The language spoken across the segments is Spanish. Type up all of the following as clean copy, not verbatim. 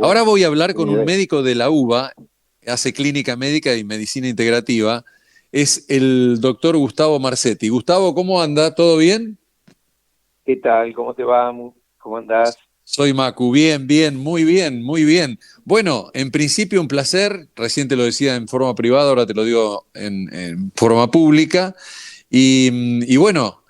Ahora voy a hablar con un Bueno, médico de la UBA, hace clínica médica y medicina integrativa. Es el doctor Gustavo Marcetti. Gustavo, ¿cómo anda? ¿Todo bien? ¿qué tal? ¿Cómo te va? ¿Cómo andás? Soy Macu, bien, bien, muy bien, muy bien. Bueno, en principio un placer, recién te lo decía en forma privada, ahora te lo digo en forma pública. Y bueno,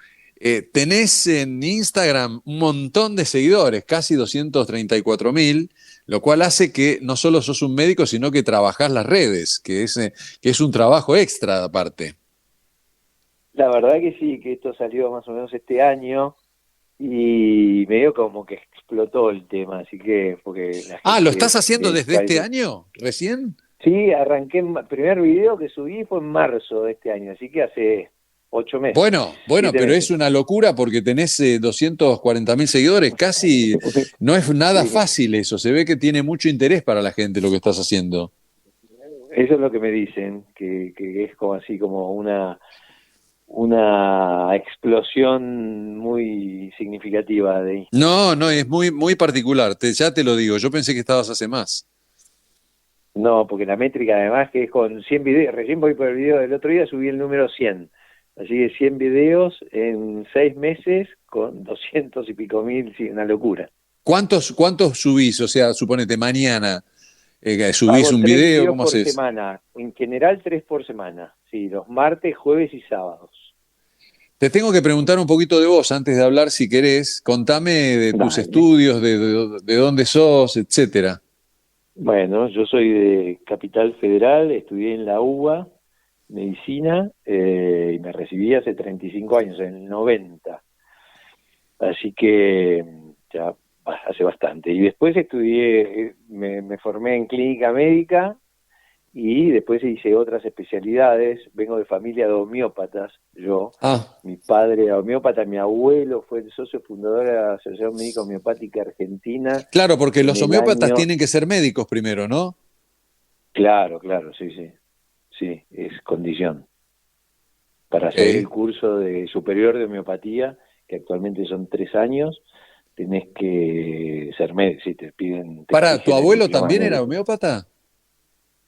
tenés en Instagram un montón de seguidores, casi 234.000, lo cual hace que no solo sos un médico, sino que trabajás las redes, que es un trabajo extra aparte. La verdad que sí, que esto salió más o menos este año y medio como que explotó el tema, así que, porque la Ah, ¿lo gente estás haciendo ve, desde este año? ¿Recién? Sí, arranqué, primer video que subí fue en marzo de este año, así que hace 8 meses, Bueno, siete pero es meses. una locura porque tenés 240.000 seguidores, casi no es nada Sí, fácil eso, se ve que tiene mucho interés para la gente lo que estás haciendo. eso es lo que me dicen, que es como así como una explosión muy significativa de Instagram. No, no, es muy, muy particular, ya te lo digo, yo pensé que estabas hace más. No, porque la métrica además que es con 100 videos, recién voy por el video del otro día, subí el número 100. Así que 100 videos en 6 meses con 200 y pico mil, sí, una locura. ¿Cuántos subís? O sea, suponete, mañana subís Hago un 3 video, videos ¿cómo por haces? semana, en general 3 por semana, sí, los martes, jueves y sábados. Te tengo que preguntar un poquito de vos antes de hablar, si querés. Contame de tus Dale. estudios, de dónde sos, etcétera. Bueno, yo soy de Capital Federal, estudié en la UBA, medicina, y me recibí hace 35 años, en el 90. Así que ya hace bastante. Y después estudié, me formé en clínica médica y después hice otras especialidades. Vengo de familia de homeópatas, yo. Ah, Mi padre era homeópata, mi abuelo fue el socio fundador de la Asociación Médica Homeopática Argentina claro, porque en los el homeópatas año... tienen que ser médicos primero, ¿no? Claro, claro, sí, sí. Sí, es condición. Para Ok. hacer el curso de superior de homeopatía, que actualmente son 3 años, tenés que ser médico, si te piden, te Para, ¿tu exigen el abuelo diploma también era médico. homeópata?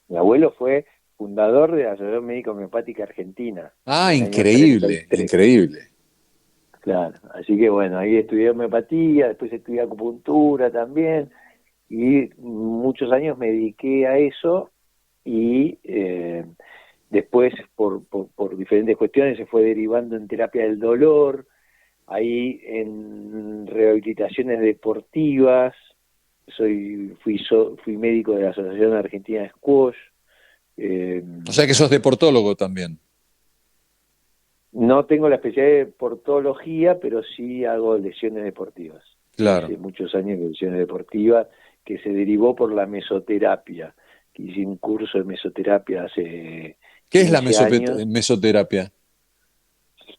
Mi abuelo fue fundador de la Asociación Médica Homeopática Argentina en Ah, el año increíble, 33. increíble. Claro, así que bueno, ahí estudié homeopatía, después estudié acupuntura también, y muchos años me dediqué a eso, y después por diferentes cuestiones se fue derivando en terapia del dolor, ahí en rehabilitaciones deportivas, fui médico de la Asociación Argentina de Squash. eh, O sea que sos deportólogo también. no tengo la especialidad de deportología, pero sí hago lesiones deportivas. Hice Claro. muchos años de lesiones deportivas que se derivó por la mesoterapia, que hice un curso de mesoterapia hace ¿Qué es la 15 años. mesoterapia?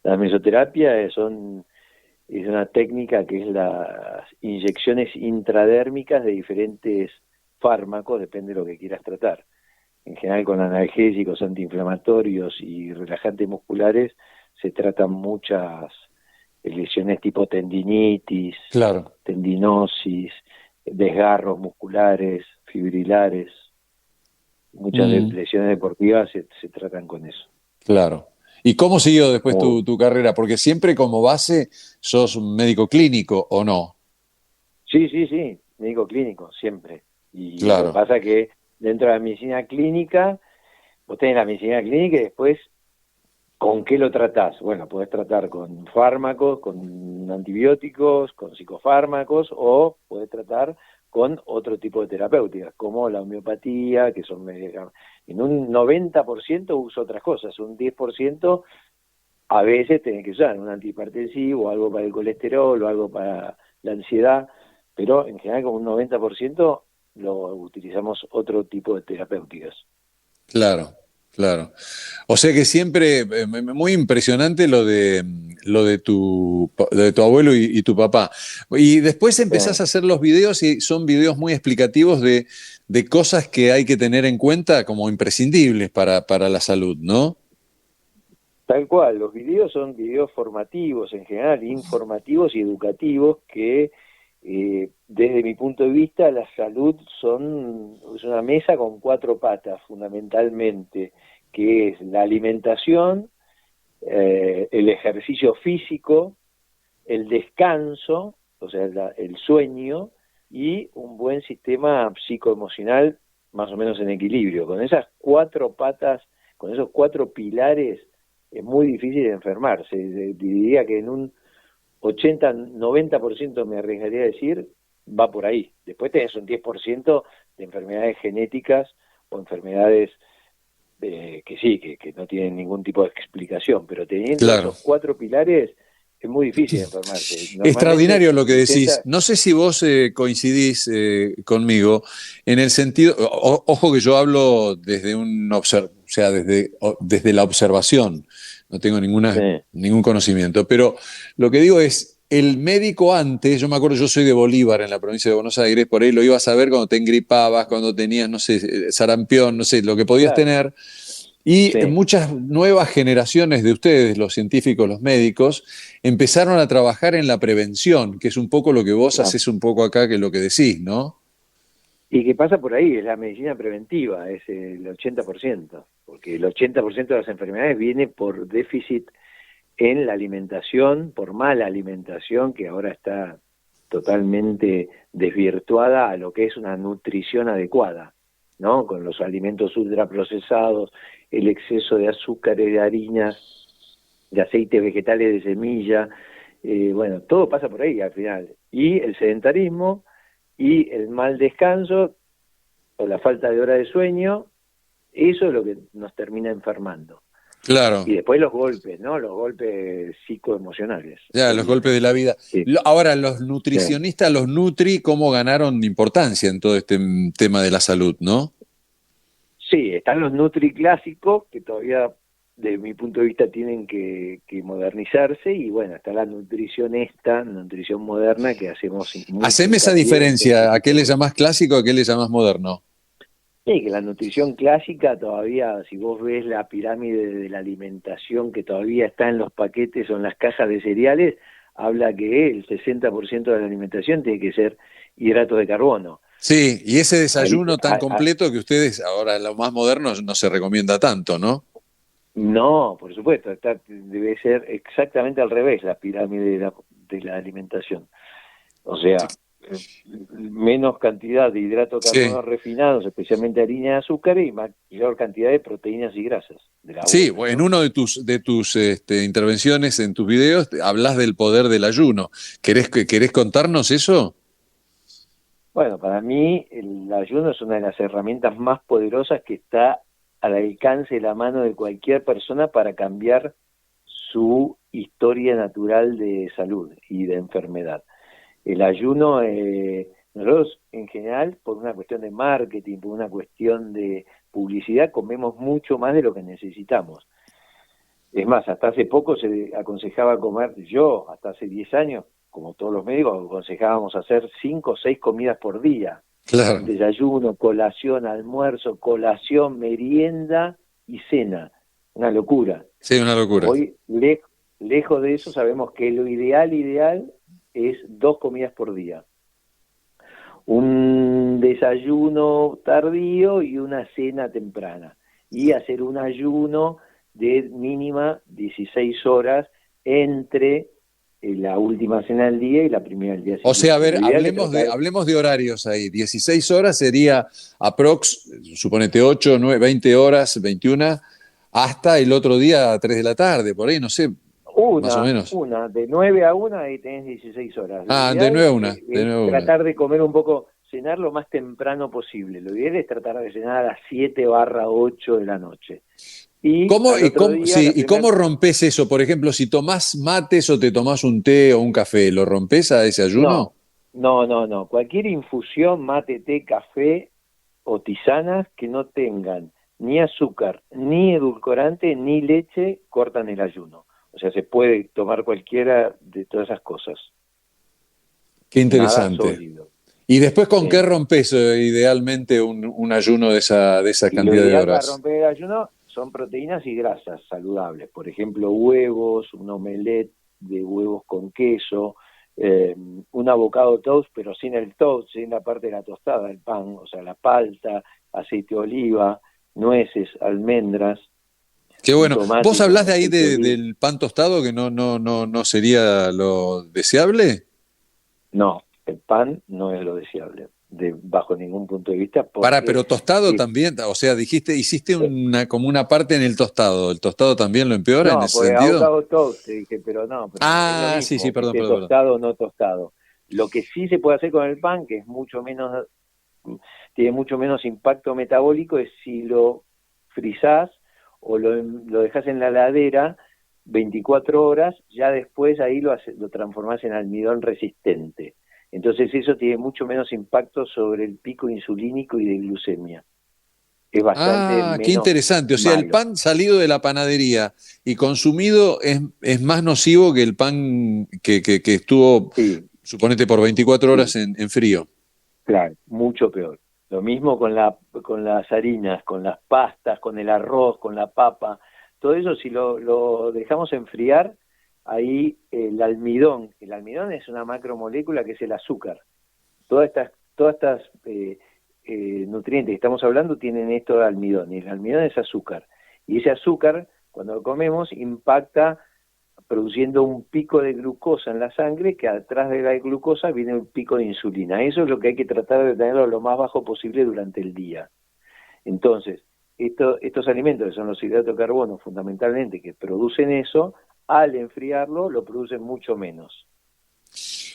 La mesoterapia es una técnica que es las inyecciones intradérmicas de diferentes fármacos, depende de lo que quieras tratar. En general con analgésicos, antiinflamatorios y relajantes musculares se tratan muchas lesiones tipo tendinitis, Claro. tendinosis, desgarros musculares, fibrilares. Muchas Mm, lesiones deportivas se tratan con eso. claro. ¿Y cómo siguió después Como tu carrera? Porque siempre como base sos un médico clínico, ¿o no? Sí, sí, sí, médico clínico, siempre. Y lo que Claro. pasa es que dentro de la medicina clínica, vos tenés la medicina clínica y después, ¿con qué lo tratás? Bueno, podés tratar con fármacos, con antibióticos, con psicofármacos, o podés tratar con otro tipo de terapéuticas, como la homeopatía, que son medicamentos. En un 90% uso otras cosas, un 10% a veces tenés que usar un antihipertensivo, algo para el colesterol, o algo para la ansiedad, pero en general como un 90% lo utilizamos otro tipo de terapéuticas. Claro, claro. O sea que siempre, muy impresionante lo de tu abuelo y tu papá. Y después empezás Sí. a hacer los videos y son videos muy explicativos de cosas que hay que tener en cuenta como imprescindibles para la salud, ¿no? Tal cual, los videos son videos formativos en general, informativos y educativos que Desde mi punto de vista, la salud es una mesa con 4 patas, fundamentalmente, que es la alimentación, el ejercicio físico, el descanso, o sea, el sueño, y un buen sistema psicoemocional más o menos en equilibrio. Con esas 4 patas, con esos 4 pilares, es muy difícil de enfermarse. Diría que en un 80-90%, me arriesgaría a decir, va por ahí. Después tenés un 10% de enfermedades genéticas o enfermedades que no tienen ningún tipo de explicación, pero teniendo Claro. esos 4 pilares es muy difícil enfermarse. Extraordinario lo que El decís. 80, No sé si vos coincidís conmigo en el sentido, ojo que yo hablo desde o sea, desde la observación, no tengo sí, ningún conocimiento, pero lo que digo es, el médico antes, yo me acuerdo, yo soy de Bolívar, en la provincia de Buenos Aires, por ahí lo ibas a ver cuando te engripabas, cuando tenías, no sé, sarampión, no sé, lo que podías claro, tener. Y sí, muchas nuevas generaciones de ustedes, los científicos, los médicos, empezaron a trabajar en la prevención, que es un poco lo que vos claro. haces un poco acá, que es lo que decís, ¿no? Y que pasa por ahí, es la medicina preventiva, es el 80%, porque el 80% de las enfermedades viene por déficit en la alimentación, por mala alimentación, que ahora está totalmente desvirtuada a lo que es una nutrición adecuada, ¿no? Con los alimentos ultraprocesados, el exceso de azúcares, de harinas, de aceites vegetales de semilla, bueno, todo pasa por ahí al final. Y el sedentarismo y el mal descanso o la falta de hora de sueño, eso es lo que nos termina enfermando. Claro, Y después los golpes, ¿no? Los golpes psicoemocionales, ya, los golpes de la vida. que, Ahora, los sí, nutricionistas, los Nutri, ¿cómo ganaron importancia en todo este tema de la salud, no? sí, están los Nutri clásicos, que todavía, de mi punto de vista, tienen que modernizarse, y bueno, está la nutrición moderna, que hacemos mucho Haceme esa hincapié en todo este diferencia, ¿a qué tipo de le cosas. llamás clásico, a qué le llamás moderno? Sí, que la nutrición clásica todavía, si vos ves la pirámide de la alimentación que todavía está en los paquetes o en las cajas de cereales, habla que el 60% de la alimentación tiene que ser hidratos de carbono. Sí, y ese Ahí, desayuno tan completo que ustedes, ahora lo más moderno, no se recomienda tanto, ¿no? no, por supuesto, debe ser exactamente al revés la pirámide de la alimentación. O sea, menos cantidad de hidratos de Sí, carbono refinados, especialmente harina y azúcar, y mayor cantidad de proteínas y grasas, de las sí, buenas, en ¿no? uno de tus intervenciones en tus videos hablas del poder del ayuno. ¿Querés contarnos eso? Bueno, para mí el ayuno es una de las herramientas más poderosas que está al alcance de la mano de cualquier persona para cambiar su historia natural de salud y de enfermedad. El ayuno, nosotros en general, por una cuestión de marketing, por una cuestión de publicidad, comemos mucho más de lo que necesitamos. Es más, hasta hace poco se aconsejaba comer, yo hasta hace 10 años, como todos los médicos, aconsejábamos hacer 5 o 6 comidas por día. Claro, Desayuno, colación, almuerzo, colación, merienda y cena. Una locura. sí, una locura. Hoy, lejos de eso, sabemos que lo ideal es 2 comidas por día. Un desayuno tardío y una cena temprana. Y hacer un ayuno de mínima 16 horas entre la última cena del día y la primera del día O sea, a siguiente. ver, Lo ideal es tratar, hablemos de horarios ahí. 16 horas sería aprox, suponete 8, 9, 20 horas, 21, hasta el otro día a 3 de la tarde, por ahí, no sé, más o menos. de 9 a 1 ahí tenés 16 horas. Lo Ah, de 9 ideal a 1, de es 9 a 1. tratar de comer un poco, cenar lo más temprano posible. Lo ideal es tratar de cenar a las 7/8 de la noche. Y al otro día, Sí, la ¿y primera. cómo rompes eso? Por ejemplo, si tomás mates o te tomás un té o un café, ¿lo rompes a ese ayuno? No, no. Cualquier infusión, mate, té, café o tisanas que no tengan ni azúcar, ni edulcorante, ni leche, cortan el ayuno. O sea, se puede tomar cualquiera de todas esas cosas. Qué Nada interesante. sólido. ¿Y después con qué Sí. rompes idealmente un ayuno de esa Y lo cantidad de ideal para horas? romper el ayuno son proteínas y grasas saludables. Por ejemplo, huevos, un omelette de huevos con queso, un avocado toast, pero sin el toast, sin la parte de la tostada del pan, o sea, la palta, aceite de oliva, nueces, almendras, Qué un bueno. tomate ¿Vos con hablás de ahí aceite de oliva. del pan tostado, que no sería lo deseable? No, el pan no es lo deseable, bajo ningún punto de vista, Pero porque tostado es, también, o sea, hiciste como una parte en ¿el tostado también lo empeora en no, ese pues sentido? avocado toast, te dije, pero no, pero es lo Ah, sí, sí, mismo, que perdón, esté perdón, perdón. tostado o no tostado. Lo que sí se puede hacer con el pan, que es mucho menos, tiene mucho menos impacto metabólico, es si lo frizás o lo dejás en la heladera 24 horas, ya después ahí lo transformás en almidón resistente. Entonces eso tiene mucho menos impacto sobre el pico insulínico y de glucemia. Es bastante Ah, qué menos interesante. O sea, el malo. pan salido de la panadería y consumido es más nocivo que el pan que estuvo, Sí, suponete, por 24 horas sí. en frío. Claro, mucho peor. Lo mismo con las harinas, con las pastas, con el arroz, con la papa. Todo eso, si lo dejamos enfriar, ahí el almidón es una macromolécula que es el azúcar. Todas estas nutrientes que estamos hablando tienen esto de almidón, y el almidón es azúcar. Y ese azúcar, cuando lo comemos, impacta produciendo un pico de glucosa en la sangre, que atrás de la glucosa viene un pico de insulina. Eso es lo que hay que tratar de tenerlo lo más bajo posible durante el día. Entonces, estos alimentos, que son los hidratos de carbono fundamentalmente, que producen eso, al enfriarlo lo producen mucho menos.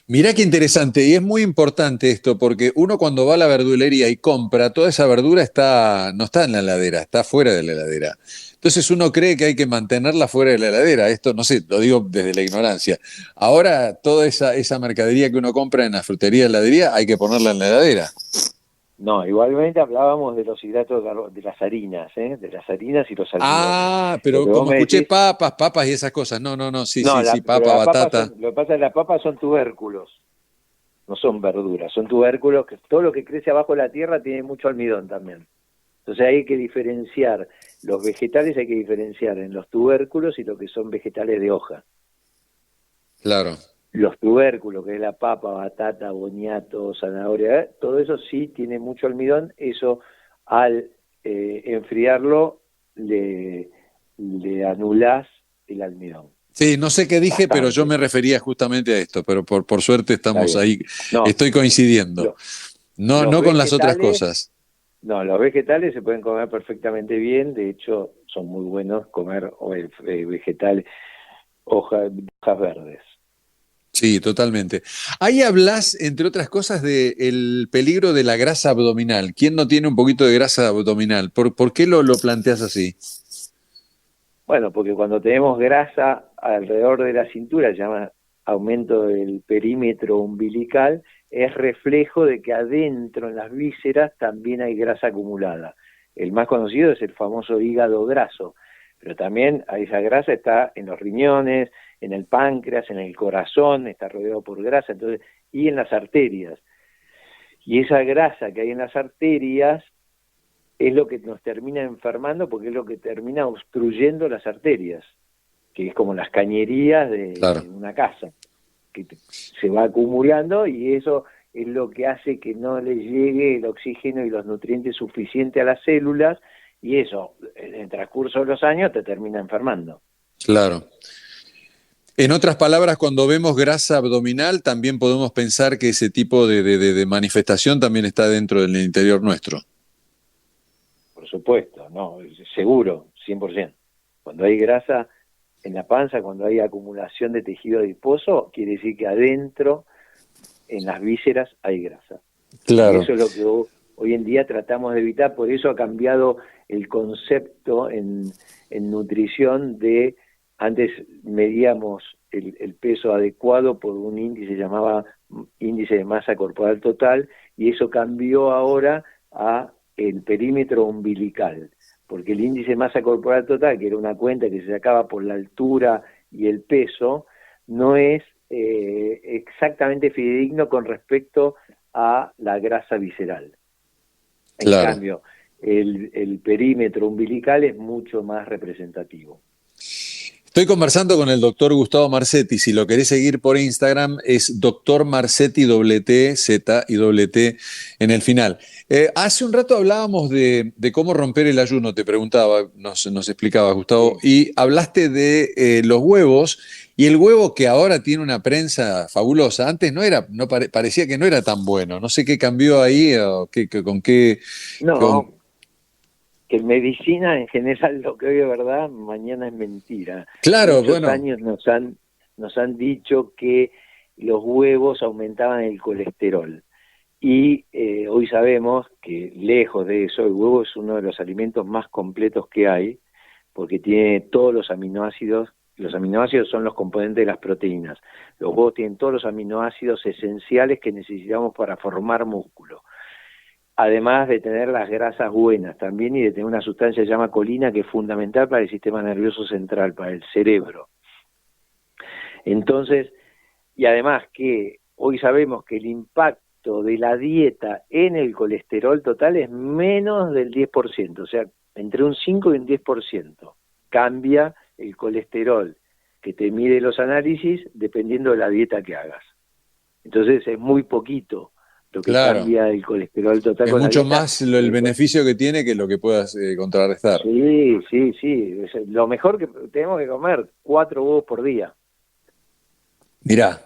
Mirá qué interesante, y es muy importante esto, porque uno cuando va a la verdulería y compra, toda esa verdura no está en la heladera, está fuera de la heladera. Entonces uno cree que hay que mantenerla fuera de la heladera. Esto, no sé, lo digo desde la ignorancia. Ahora, toda esa mercadería que uno compra en la frutería, heladería, hay que ponerla en la heladera. No, igualmente hablábamos de los hidratos de carbono, de las harinas, ¿eh? De las harinas y los almidones. Ah, Lo pero que vos como me escuché decís, papas y esas cosas. No, sí, no, sí, sí, pero papa, batata. lo que pasa es que las papas son tubérculos, no son verduras, son tubérculos, que todo lo que crece abajo de la tierra tiene mucho almidón también. Entonces hay que diferenciar, los vegetales hay que diferenciar en los tubérculos y lo que son vegetales de hoja. Claro. Los tubérculos, que es la papa, batata, boniato, zanahoria, todo eso sí tiene mucho almidón, eso al enfriarlo le anulás el almidón. Sí, no sé qué dije, pero yo Bastante, me refería justamente a esto, pero por suerte está estamos bien. ahí, No, estoy coincidiendo. lo- No, los no con las otras vegetales cosas. No, los vegetales se pueden comer perfectamente bien, de hecho son muy buenos comer vegetales, hojas verdes. Sí, totalmente. Ahí hablas, entre otras cosas, del peligro de la grasa abdominal. ¿Quién no tiene un poquito de grasa abdominal? ¿Por qué lo planteas así? Bueno, porque cuando tenemos grasa alrededor de la cintura, se llama aumento del perímetro umbilical, es reflejo de que adentro en las vísceras también hay grasa acumulada. El más conocido es el famoso hígado graso, pero también esa grasa está en los riñones, en el páncreas, en el corazón, está rodeado por grasa, entonces, y en las arterias. Y esa grasa que hay en las arterias es lo que nos termina enfermando porque es lo que termina obstruyendo las arterias, que es como las cañerías Claro, de una casa, que se va acumulando y eso es lo que hace que no le llegue el oxígeno y los nutrientes suficientes a las células y eso, en el transcurso de los años, te termina enfermando. claro. En otras palabras, cuando vemos grasa abdominal, también podemos pensar que ese tipo de manifestación también está dentro del interior nuestro. Por supuesto, no, seguro, 100%. Cuando hay grasa en la panza, cuando hay acumulación de tejido adiposo, quiere decir que adentro, en las vísceras, hay grasa. Y Claro, eso es lo que hoy en día tratamos de evitar, por eso ha cambiado el concepto en nutrición de, antes medíamos el peso adecuado por un índice llamaba índice de masa corporal total, y eso cambió ahora a el perímetro umbilical, porque el índice de masa corporal total, que era una cuenta que se sacaba por la altura y el peso, no es exactamente fidedigno con respecto a la grasa visceral. En claro. cambio, el perímetro umbilical es mucho más representativo. Estoy conversando con el doctor Gustavo Marsetti. Si lo querés seguir por Instagram, es doctor Marsetti, doble T, Z y doble T en el final. Hace un rato hablábamos de cómo romper el ayuno, te preguntaba, nos explicaba Gustavo, Sí. y hablaste de los huevos, y el huevo que ahora tiene una prensa fabulosa, antes no era, parecía que no era tan bueno. No sé qué cambió ahí, o con qué. No, con- que en medicina en general lo que hoy es verdad, mañana es mentira. Claro, Muchos bueno, años nos han dicho que los huevos aumentaban el colesterol. Y hoy sabemos que lejos de eso, el huevo es uno de los alimentos más completos que hay, porque tiene todos los aminoácidos. Los aminoácidos son los componentes de las proteínas. Los huevos tienen todos los aminoácidos esenciales que necesitamos para formar músculo. Además de tener las grasas buenas también y de tener una sustancia que se llama colina, que es fundamental para el sistema nervioso central, para el cerebro. Entonces, y además que hoy sabemos que el impacto de la dieta en el colesterol total es menos del 10%, o sea, entre un 5 y un 10% cambia el colesterol que te mide los análisis dependiendo de la dieta que hagas. Entonces es muy poquito lo que claro. cambia el colesterol total Es con la mucho dieta. más el beneficio que tiene que lo que puedas contrarrestar. Sí, sí, sí. Lo mejor que tenemos que comer, 4 huevos por día. Mirá,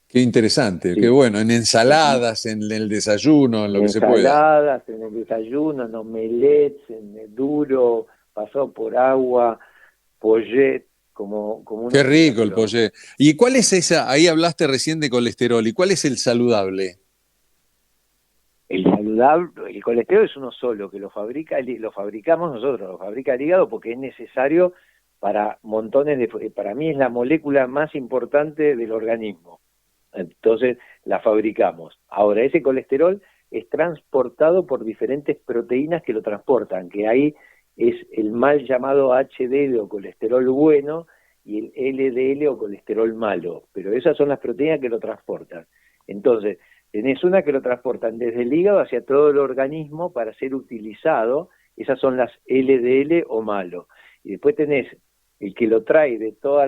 qué interesante, qué Sí. bueno. En ensaladas, en el desayuno, en lo En que se pueda. ensaladas, en el desayuno, en omelets, en el duro, pasado por agua, pollet, como Qué uno quiera, rico el pero pollé. ¿Y cuál es esa? Ahí hablaste recién de colesterol. ¿Y cuál es el saludable? el saludable, el colesterol es uno solo, que lo fabricamos nosotros, lo fabrica el hígado porque es necesario para montones para mí es la molécula más importante del organismo. Entonces la fabricamos. Ahora, ese colesterol es transportado por diferentes proteínas que lo transportan, que ahí es el mal llamado HDL o colesterol bueno y el LDL o colesterol malo, pero esas son las proteínas que lo transportan. Entonces, tenés una que lo transportan desde el hígado hacia todo el organismo para ser utilizado, esas son las LDL o malo. Y después tenés el que lo trae de todo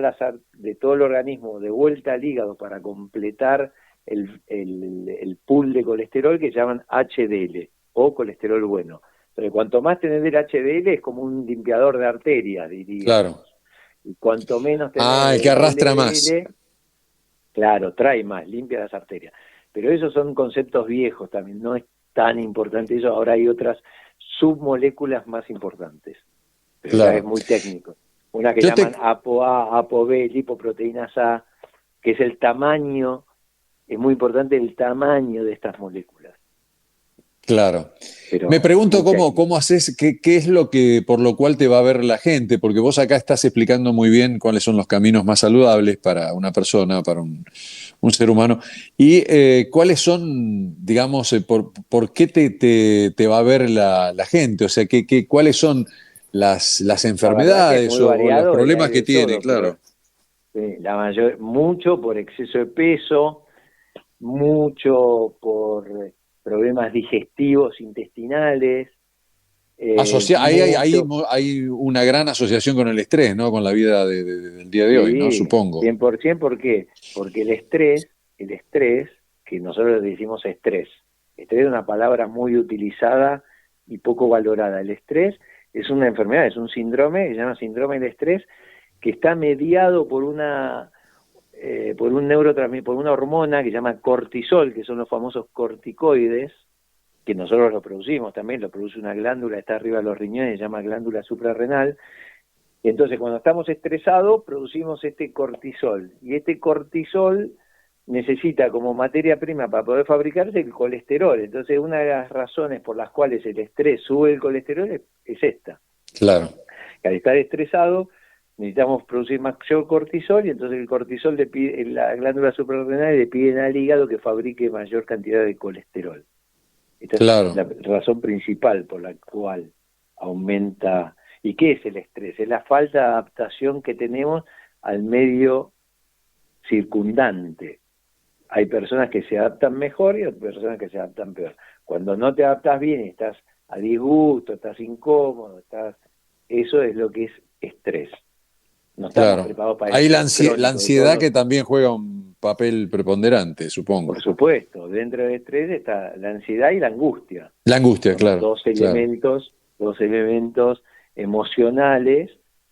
el organismo de vuelta al hígado para completar el pool de colesterol que llaman HDL o colesterol bueno. Entonces, cuanto más tenés del HDL es como un limpiador de arterias, Claro. diríamos. Y cuanto menos tenés Ah, el que del arrastra más. LDL, claro, trae más, limpia las arterias. Pero esos son conceptos viejos también, no es tan importante eso, ahora hay otras submoléculas más importantes, pero ya es Claro. muy técnico. Una que Yo llaman te, ApoA, ApoB, lipoproteínas A, que es el tamaño, es muy importante el tamaño de estas moléculas, Claro. Me pero pregunto muy cómo técnico. haces, qué es lo que, por lo cual te va a ver la gente, porque vos acá estás explicando muy bien cuáles son los caminos más saludables para una persona, para un ser humano, y cuáles son, digamos, por qué te va a ver la gente, o sea, cuáles son las La verdad que es enfermedades muy o los variado y problemas hay que de tiene, todo, pero claro. mucho por exceso de peso, mucho por problemas digestivos, intestinales, Ahí mucho, hay una gran asociación con el estrés, ¿no? Con la vida del día de hoy, ¿no? sí, Supongo. 100%, ¿por qué? Porque el estrés, que nosotros le decimos estrés es una palabra muy utilizada y poco valorada. El estrés es una enfermedad, es un síndrome, que se llama síndrome del estrés, que está mediado por una hormona que se llama cortisol, que son los famosos corticoides, que nosotros lo producimos también, lo produce una glándula, está arriba de los riñones, se llama glándula suprarrenal. Y entonces cuando estamos estresados producimos este cortisol, y este cortisol necesita como materia prima para poder fabricarse el colesterol. Entonces una de las razones por las cuales el estrés sube el colesterol es esta. Claro, Al estar estresado necesitamos producir mayor cortisol y entonces el cortisol la glándula suprarrenal le piden al hígado que fabrique mayor cantidad de colesterol. Esta es claro. la razón principal por la cual aumenta. ¿Y qué es el estrés? Es la falta de adaptación que tenemos al medio circundante. Hay personas que se adaptan mejor y hay personas que se adaptan peor. Cuando no te adaptas bien, estás a disgusto, estás incómodo, eso es lo que es estrés. No estamos claro. preparados para Hay el la, estrés la crónico de ansiedad todos. que también juega un papel preponderante, supongo. Por supuesto, dentro del estrés está la ansiedad y la angustia. La angustia, Son claro, claro. dos elementos emocionales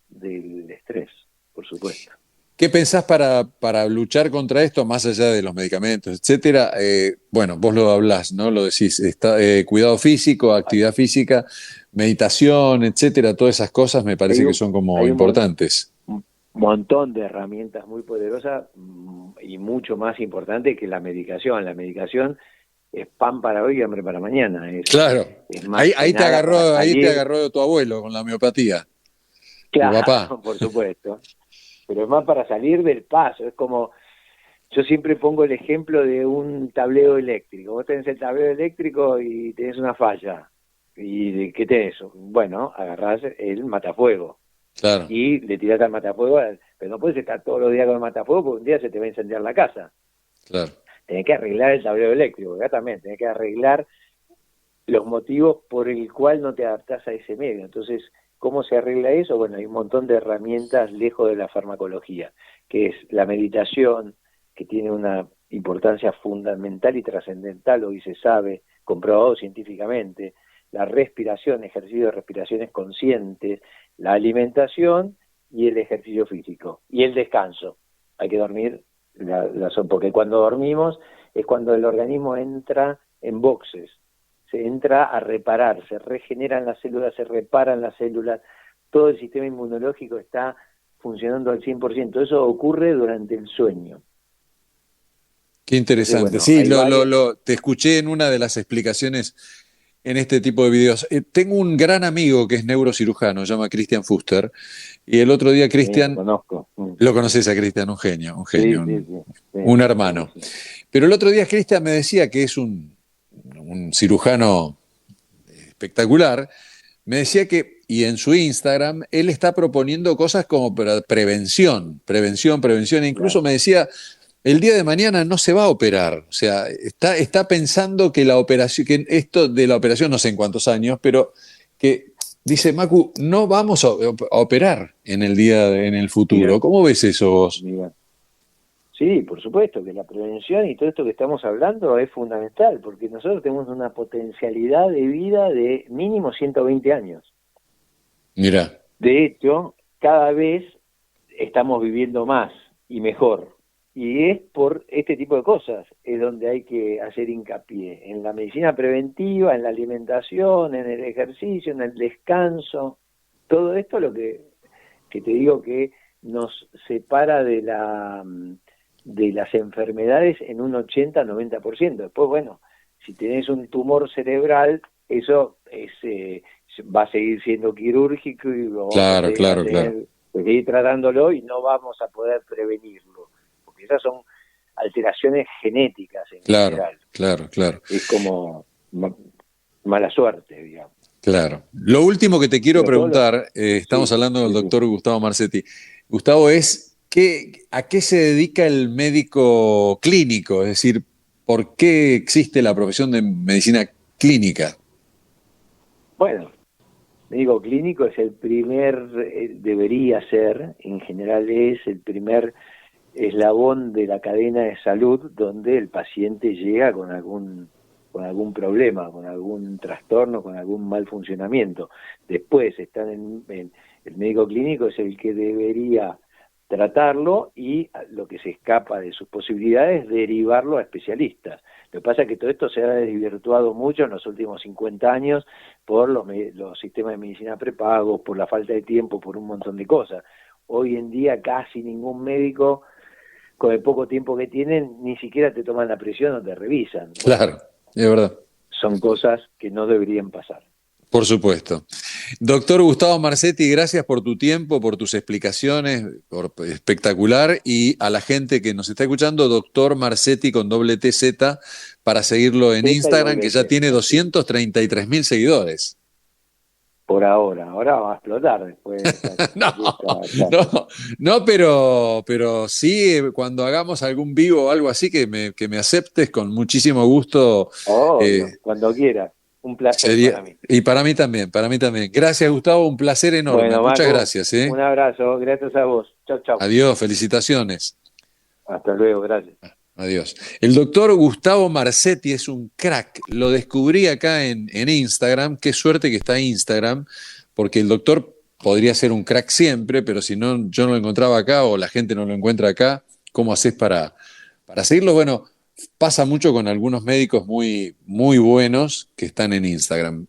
del estrés, por supuesto. ¿Qué pensás para luchar contra esto, más allá de los medicamentos, etcétera? Bueno, vos lo hablás, ¿no? Lo decís, cuidado físico, actividad física, meditación, etcétera, todas esas cosas me Hay parece que un, son como hay importantes. un montón de herramientas muy poderosas y mucho más importante que la medicación. La medicación es pan para hoy y hambre para mañana. Claro, Es más que ahí nada para ahí te salir, agarró tu abuelo con la homeopatía, tu papá. claro, por supuesto, pero es más para salir del paso. Es como, yo siempre pongo el ejemplo de un tablero eléctrico. Vos tenés el tablero eléctrico y tenés una falla. ¿Y de qué tenés? Bueno, agarrás el matafuego Claro, y le tirás al matafuego, pero no puedes estar todos los días con el matafuego porque un día se te va a incendiar la casa. claro. Tenés que arreglar el tablero eléctrico, acá también, tenés que arreglar los motivos por el cual no te adaptás a ese medio. Entonces, ¿cómo se arregla eso? Bueno, hay un montón de herramientas lejos de la farmacología, que es la meditación, que tiene una importancia fundamental y trascendental, hoy se sabe, comprobado científicamente, la respiración, ejercicio de respiraciones conscientes, la alimentación y el ejercicio físico, y el descanso. Hay que dormir, porque cuando dormimos es cuando el organismo entra en boxes, se entra a reparar, se regeneran las células, se reparan las células, todo el sistema inmunológico está funcionando al 100%. Eso ocurre durante el sueño. Qué Entonces, interesante. bueno, Sí, hay varias... te escuché en una de las explicaciones en este tipo de videos. Tengo un gran amigo que es neurocirujano, se llama Christian Fuster, y el otro día lo Christian, conozco. lo conoces a Christian, Sí, sí, sí, un sí, hermano. sí. Pero el otro día Christian me decía que es un cirujano espectacular, me decía que, y en su Instagram, él está proponiendo cosas como para prevención, e incluso Claro. me decía, el día de mañana no se va a operar, o sea, está pensando que la operación, que esto de la operación no sé en cuántos años, pero que dice, Macu, no vamos a operar en en el futuro. Mira, ¿Cómo ves eso vos? mira. Sí, por supuesto que la prevención y todo esto que estamos hablando es fundamental, porque nosotros tenemos una potencialidad de vida de mínimo 120 años. Mira, De hecho, cada vez estamos viviendo más y mejor. Y es por este tipo de cosas, es donde hay que hacer hincapié, en la medicina preventiva, en la alimentación, en el ejercicio, en el descanso, todo esto lo que te digo que nos separa de las enfermedades en un 80-90%. Después, bueno, si tenés un tumor cerebral, eso va a seguir siendo quirúrgico y lo vamos claro, a claro, claro, tener que seguir tratándolo y no vamos a poder prevenirlo, porque esas son alteraciones genéticas en claro, general. claro, claro. Es como mala suerte, digamos. Claro. Lo último que te quiero Pero todo lo... preguntar, estamos Sí, hablando del sí, sí. doctor Gustavo Marsetti. Gustavo, ¿a qué se dedica el médico clínico? Es decir, ¿por qué existe la profesión de medicina clínica? Bueno, médico clínico es el primer, debería ser, en general es el primer eslabón de la cadena de salud donde el paciente llega con algún problema, con algún trastorno, con algún mal funcionamiento. Después el médico clínico es el que debería tratarlo y lo que se escapa de sus posibilidades derivarlo a especialistas. Lo que pasa es que todo esto se ha desvirtuado mucho en los últimos 50 años por los sistemas de medicina prepago, por la falta de tiempo, por un montón de cosas. Hoy en día casi ningún médico, con el poco tiempo que tienen, ni siquiera te toman la presión o te revisan. Bueno, Claro, es verdad. son cosas que no deberían pasar. Por supuesto. Doctor Gustavo Marsetti, gracias por tu tiempo, por tus explicaciones, espectacular. Y a la gente que nos está escuchando, doctor Marsetti con doble TZ, para seguirlo en Z y Instagram, que doble ya T, tiene así. 233.000 seguidores. Por ahora va a explotar después No, de esta charla. no, no, pero sí, cuando hagamos algún vivo o algo así, que me aceptes con muchísimo gusto. Obvio, cuando quieras. Un placer para mí. Y para mí también, para mí también. Gracias, Gustavo, un placer enorme. Bueno, Muchas Marco, gracias. un abrazo, gracias a vos. Chau, chau. Adiós, felicitaciones. Hasta luego, gracias. Adiós. El doctor Gustavo Marsetti es un crack. Lo descubrí acá en Instagram. Qué suerte que está en Instagram, porque el doctor podría ser un crack siempre, pero si no, yo no lo encontraba acá o la gente no lo encuentra acá, ¿cómo haces para seguirlo? Bueno, pasa mucho con algunos médicos muy, muy buenos que están en Instagram.